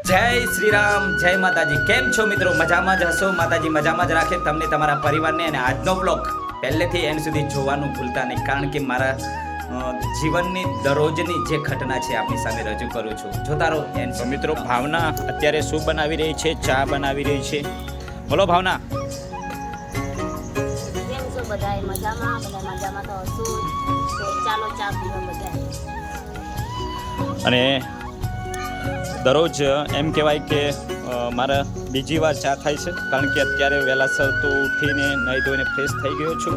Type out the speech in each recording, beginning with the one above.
જય શ્રી રામ, જય માતાજી. કેમ છો મિત્રો? મજામાં જ હશો. માતાજી મજામાં જ રાખે તમને, તમારા પરિવારને. અને આજનો બ્લોગ પહેલેથી એન્ડ સુધી જોવાનું ભૂલતા નહીં, કારણ કે મારા જીવનની દરરોજની જે ઘટના છે આપની સામે રજૂ કરું છું. જોતા રહો એન્ડ. તો મિત્રો, ભાવના અત્યારે શું બનાવી રહી છે? ચા બનાવી રહી છે. બોલો ભાવના. કેમ છો બધાય? મજામાં? બધા મજામાં તો હશું. તો ચાલો ચા પીવા બધાય. અને દરરોજ એમ કહેવાય કે મારે બીજી વાર ચા થાય છે, કારણ કે અત્યારે વહેલાસર તો ઉઠીને નાહી ધોઈને ફ્રેશ થઈ ગયો છું.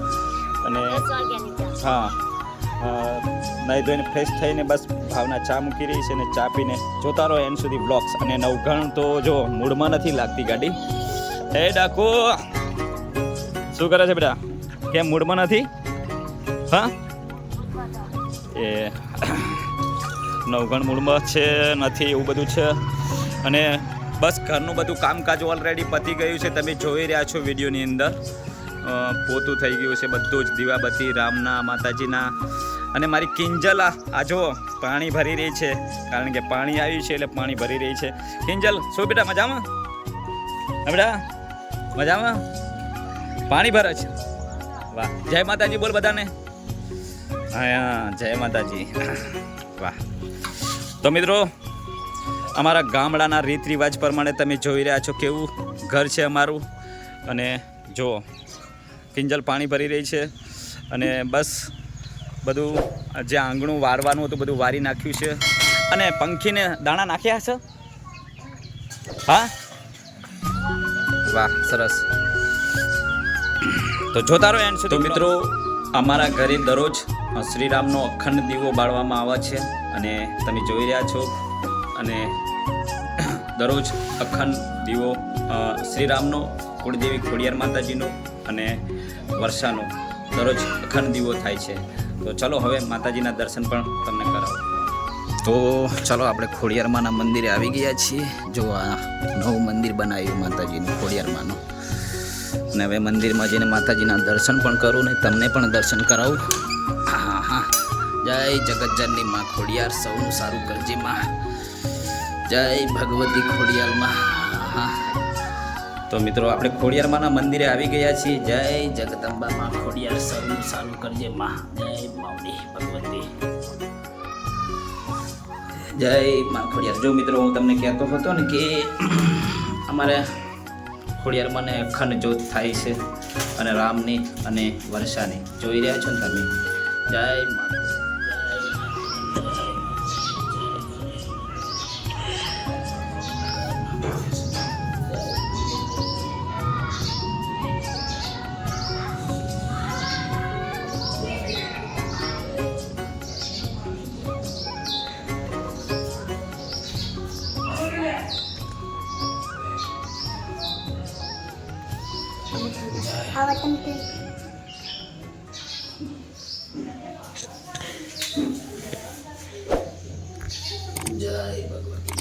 અને 10 વાગ્યાની ચા. હા, નાહી ધોઈને ફ્રેશ થઈને બસ ભાવના ચા મૂકી રહી છે. અને ચા પીને જોતા રહો એન્ડ સુધી બ્લોગ્સ. અને નવઘણ તો જો મૂડમાં નથી લાગતી ગાડી. હે ડાકુ, શું કરે છે બેટા? કેમ મૂડમાં નથી? હા, એ નવઘણ મૂડમાં છે નથી, એવું બધું છે. અને બસ ઘરનું બધું કામકાજ ઓલરેડી પતી ગયું છે. તમે જોઈ રહ્યા છો વિડીયોની અંદર. પોતું થઈ ગયું છે બધું જ, દીવાબત્તી રામના, માતાજીના. અને મારી કિંજલ આ જો પાણી ભરી રહી છે, કારણ કે પાણી આવ્યું છે એટલે પાણી ભરી રહી છે. કિંજલ, શું બેટા મજામાં? હા બેટા, મજામાં? પાણી ભરે છે. વાહ, જય માતાજી બોલ બધાને. હા, જય માતાજી. વાહ. તો મિત્રો, અમારા ગામડાના રીત રિવાજ પ્રમાણે તમે જોઈ રહ્યા છો કેવું ઘર છે અમારું. અને જો કિંજલ પાણી ભરી રહી છે. અને બસ બધું જે આંગણું વારવાનું હતું બધું વારી નાખ્યું છે. અને પંખીને દાણા નાખ્યા છે. હા, વાહ, સરસ. તો જોતા રહો એન્ડ સુધી. તો મિત્રો, અમારા ઘરે દરરોજ શ્રીરામનો અખંડ દીવો બાળવામાં આવે છે, અને તમે જોઈ રહ્યા છો. અને દરરોજ અખંડ દીવો શ્રીરામનો, કુળદેવી ખોડિયાર માતાજીનો અને વર્ષાનો દરરોજ અખંડ દીવો થાય છે. તો ચલો હવે માતાજીના દર્શન પણ તમને કરાવો. તો ચલો, આપણે ખોડિયારમાંના મંદિરે આવી ગયા છીએ. જો આ નવું મંદિર બનાવ્યું માતાજીનું, ખોડિયારમાંનું. અને હવે મંદિરમાં જઈને માતાજીના દર્શન પણ કરું ને તમને પણ દર્શન કરાવું. હા હા, જય જગતજનની માં ખોડિયાર, સૌનું સારું કરજે માં. જય ભગવતી ખોડિયારમાં. હા, તો મિત્રો, આપણે ખોડિયારમાંના મંદિરે આવી ગયા છીએ. જય જગદંબા માં ખોડિયાર, સૌનું સારું કરજે માં. જય માવડી ભગવતી, જય માં ખોડિયાર. જો મિત્રો, હું તમને કહેતો હતો ને કે અમારે ખોડિયારમાં અખંડ જ્યોત થાય છે, અને રામની અને વર્ષાની જોઈ રહ્યા છો ને તમે. જય મા. જય ભગવતી.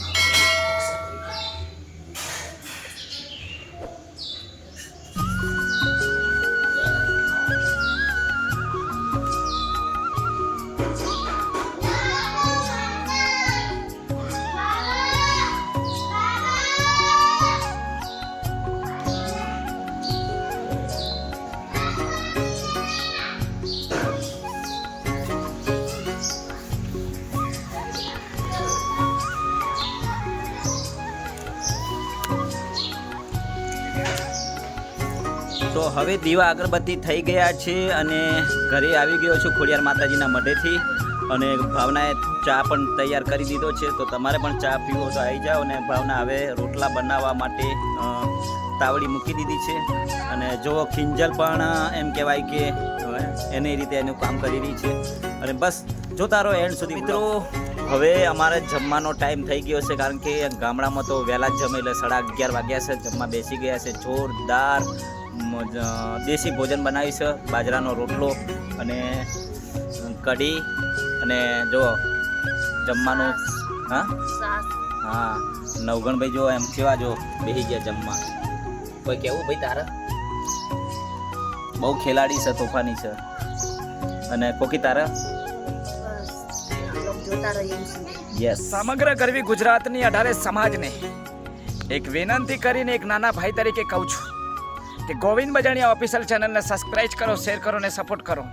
તો હવે દીવા અગરબત્તી થઈ ગયા છે, અને ઘરે આવી ગયો છું ખોડિયાર માતાજીના મઢેથી. અને ભાવનાએ ચા પણ તૈયાર કરી દીધો છે. તો તમારે પણ ચા પીવો તો આવી જાઓ. અને ભાવના હવે રોટલા બનાવવા માટે તાવડી મૂકી દીધી છે. અને જો કિંજલ પણ એમ કહેવાય કે એની રીતે એનું કામ કરી રહી છે. અને બસ જોતા રહો એન્ડ સુધી. મિત્રો, હવે અમારે જમવાનો ટાઈમ થઈ ગયો છે, કારણ કે ગામડામાં તો વહેલા જ જમે, એટલે 11:30 વાગ્યા છે. જમવા બેસી ગયા છે. જોરદાર દેશી ભોજન બનાવ્યું છે. બાજરાનો રોટલો અને કઢી. અને જો જમવાનું. હા હા, નવગણભાઈ જો એમ કેવા જો બેસી ગયા જમવા. કોઈ કેવું ભાઈ તારે? બહુ ખેલાડી છે, તોફાની છે. અને કોકી તારે? જોતા રહો એમ સુધી. યસ સમગ્ર ગરવી ગુજરાતની 18 સમાજને એક વિનંતી કરીને એક નાના ભાઈ તરીકે કહું છું કે ગોવિંદ બજાણિયા ઓફિશિયલ ચેનલને સબસ્ક્રાઇબ કરો, શેર કરો ને સપોર્ટ કરો.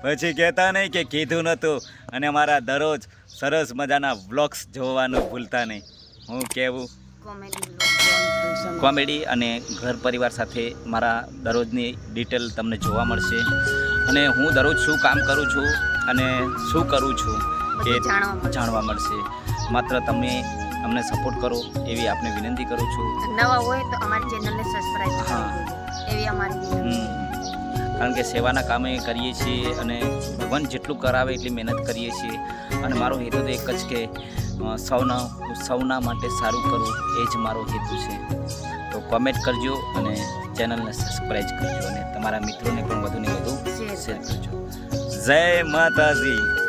પછી કહેતા નહીં કે કીધું નહોતું. અને અમારા દરરોજ સરસ મજાના વ્લોગ્સ જોવાનું ભૂલતા નહીં. હું કહેવું કોમેડી કોમેડી અને ઘર પરિવાર સાથે મારા દરરોજની ડિટેલ તમને જોવા મળશે. અને હું દરરોજ શું કામ કરું છું અને શું કરું છું એ બધું જાણવા મળશે. માત્ર તમે અમને સપોર્ટ કરો એવી આપને વિનંતી કરું છું. નવા હોય તો અમારી ચેનલને સબસ્ક્રાઇબ હા. કરો એવી અમારી વિનંતી. કારણ કે સેવાના કામે કરીએ છીએ અને ભગવાન જેટલું કરાવે એટલી મહેનત કરીએ છીએ. અને મારો હેતુ તો એક જ કે સૌના માટે સારું કરવું એ જ મારો હેતુ છે. તો કોમેન્ટ કરજો અને ચેનલને સબસ્ક્રાઈબ કરજો અને તમારા મિત્રોને પણ વધુને વધુ શેર કરજો. જય માતાજી.